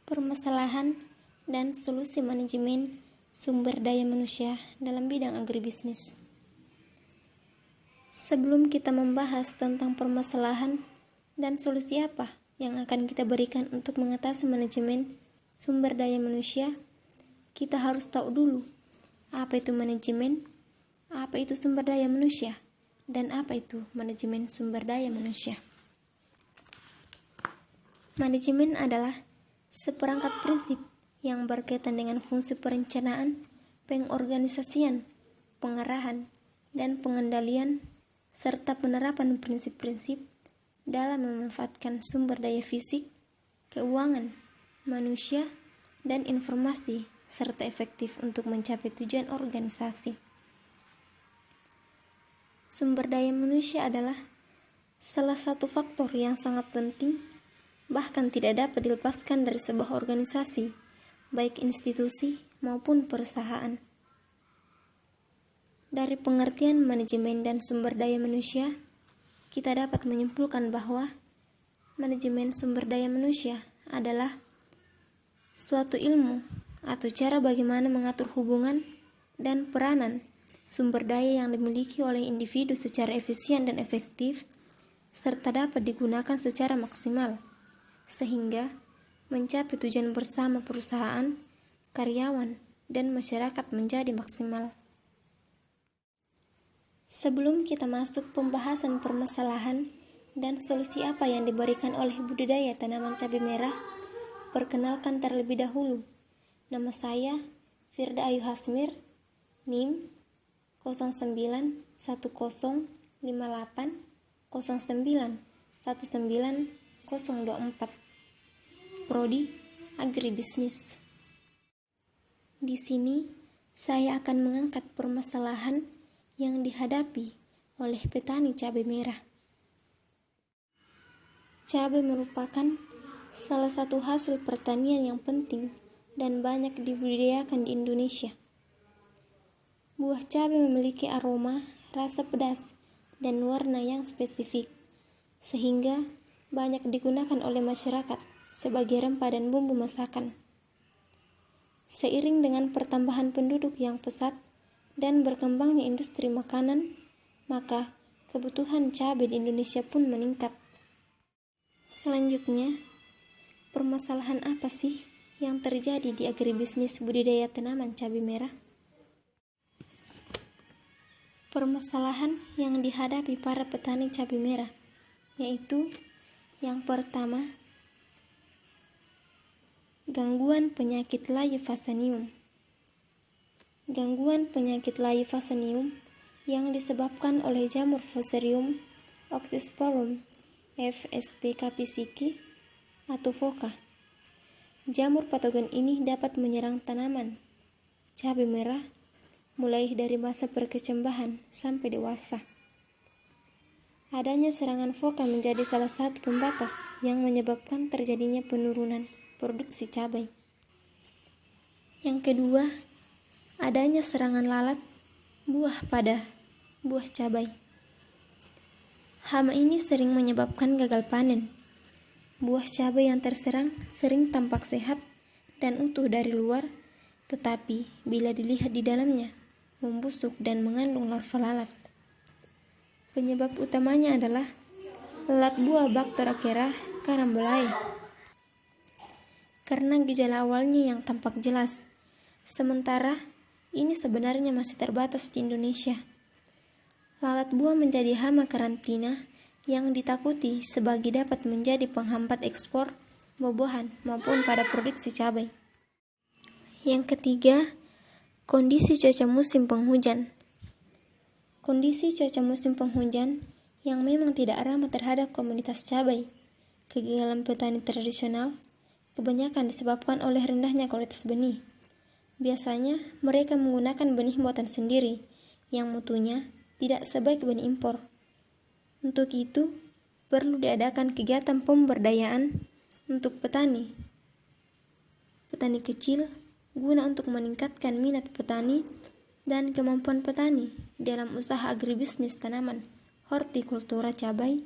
permasalahan dan solusi manajemen sumber daya manusia dalam bidang agribisnis. Sebelum kita membahas tentang permasalahan dan solusi apa yang akan kita berikan untuk mengatasi manajemen sumber daya manusia, kita harus tahu dulu apa itu manajemen, apa itu sumber daya manusia, dan apa itu manajemen sumber daya manusia. Manajemen adalah seperangkat prinsip yang berkaitan dengan fungsi perencanaan, pengorganisasian, pengarahan, dan pengendalian, serta penerapan prinsip-prinsip dalam memanfaatkan sumber daya fisik, keuangan, manusia, dan informasi, serta efektif untuk mencapai tujuan organisasi. Sumber daya manusia adalah salah satu faktor yang sangat penting, bahkan tidak dapat dilepaskan dari sebuah organisasi, baik institusi maupun perusahaan. Dari pengertian manajemen dan sumber daya manusia, kita dapat menyimpulkan bahwa manajemen sumber daya manusia adalah suatu ilmu atau cara bagaimana mengatur hubungan dan peranan sumber daya yang dimiliki oleh individu secara efisien dan efektif, serta dapat digunakan secara maksimal, sehingga mencapai tujuan bersama perusahaan, karyawan, dan masyarakat menjadi maksimal. Sebelum kita masuk pembahasan permasalahan dan solusi apa yang diberikan oleh budidaya tanaman cabai merah, perkenalkan terlebih dahulu. Nama saya Firda Ayu Hasmir, NIM 091058091924, Prodi Agribisnis. Di sini saya akan mengangkat permasalahan yang dihadapi oleh petani cabai merah. Cabai merupakan salah satu hasil pertanian yang penting dan banyak dibudidayakan di Indonesia. Buah cabai memiliki aroma, rasa pedas, dan warna yang spesifik, sehingga banyak digunakan oleh masyarakat sebagai rempah dan bumbu masakan. Seiring dengan pertambahan penduduk yang pesat dan berkembangnya industri makanan, maka kebutuhan cabai di Indonesia pun meningkat. Selanjutnya, permasalahan apa sih yang terjadi di agribisnis budidaya tanaman cabai merah? Permasalahan yang dihadapi para petani cabai merah yaitu yang pertama, gangguan penyakit layu Fusarium. Gangguan penyakit layu Fusarium yang disebabkan oleh jamur Fusarium oxysporum FSP capisci atau Phoca. Jamur patogen ini dapat menyerang tanaman cabai merah mulai dari masa perkecambahan sampai dewasa. Adanya serangan Phoca menjadi salah satu pembatas yang menyebabkan terjadinya penurunan produksi cabai. Yang kedua, adanya serangan lalat buah pada buah cabai. Hama ini sering menyebabkan gagal panen. Buah cabai yang terserang sering tampak sehat dan utuh dari luar, tetapi bila dilihat di dalamnya, membusuk dan mengandung larva lalat. Penyebab utamanya adalah lalat buah Bacterocerca carambolae. Karena gejala awalnya yang tampak jelas, sementara ini sebenarnya masih terbatas di Indonesia. Lalat buah menjadi hama karantina yang ditakuti sebagai dapat menjadi penghambat ekspor buah-buahan maupun pada produksi cabai. Yang ketiga, kondisi cuaca musim penghujan. Kondisi cuaca musim penghujan yang memang tidak ramah terhadap komunitas cabai. Kegagalan petani tradisional kebanyakan disebabkan oleh rendahnya kualitas benih. Biasanya mereka menggunakan benih buatan sendiri yang mutunya tidak sebaik benih impor. Untuk itu, perlu diadakan kegiatan pemberdayaan untuk petani kecil guna untuk meningkatkan minat petani dan kemampuan petani dalam usaha agribisnis tanaman hortikultura cabai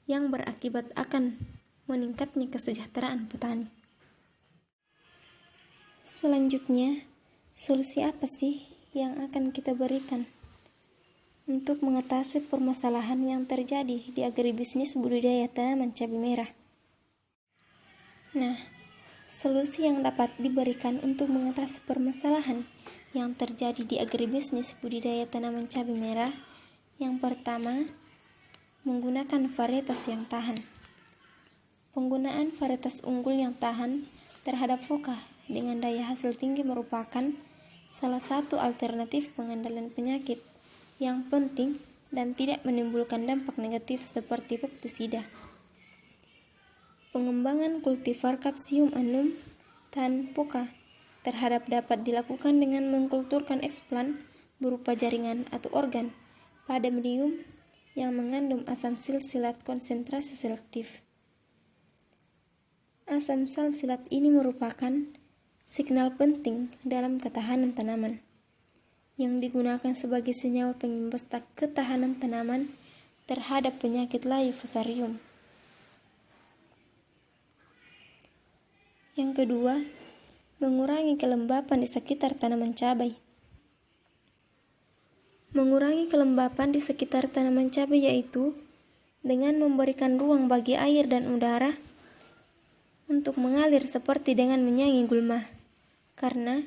yang berakibat akan meningkatnya kesejahteraan petani. Selanjutnya, solusi apa sih yang akan kita berikan untuk mengatasi permasalahan yang terjadi di agribisnis budidaya tanaman cabai merah? Nah, solusi yang dapat diberikan untuk mengatasi permasalahan yang terjadi di agribisnis budidaya tanaman cabai merah, yang pertama, menggunakan varietas yang tahan. Penggunaan varietas unggul yang tahan terhadap foka dengan daya hasil tinggi merupakan salah satu alternatif pengendalian penyakit yang penting dan tidak menimbulkan dampak negatif seperti pestisida. Pengembangan kultivar Capsium annum tahan foka terhadap dapat dilakukan dengan mengkulturkan eksplan berupa jaringan atau organ pada medium yang mengandung asam salsilat konsentrasi selektif. Asam salsilat ini merupakan signal penting dalam ketahanan tanaman, yang digunakan sebagai senyawa pengimbas ketahanan tanaman terhadap penyakit layu fusarium. Yang kedua, mengurangi kelembapan di sekitar tanaman cabai. Mengurangi kelembapan di sekitar tanaman cabai yaitu dengan memberikan ruang bagi air dan udara untuk mengalir seperti dengan menyaingi gulma, karena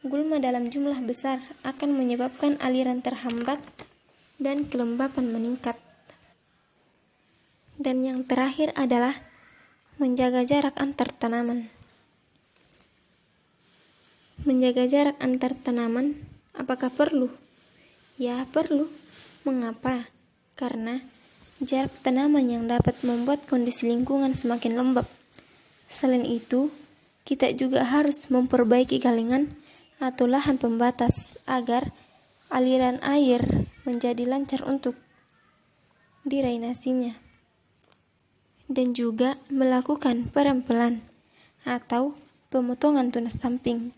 gulma dalam jumlah besar akan menyebabkan aliran terhambat dan kelembapan meningkat. Dan yang terakhir adalah menjaga jarak antar tanaman. Menjaga jarak antar tanaman, apakah perlu? Ya, perlu. Mengapa? Karena jarak tanaman yang dapat membuat kondisi lingkungan semakin lembab. Selain itu, kita juga harus memperbaiki galengan atau lahan pembatas agar aliran air menjadi lancar untuk drainasinya. Dan juga melakukan perempelan atau pemotongan tunas samping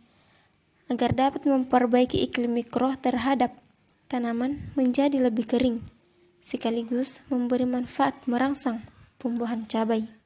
agar dapat memperbaiki iklim mikro terhadap tanaman menjadi lebih kering, sekaligus memberi manfaat merangsang tumbuhan cabai.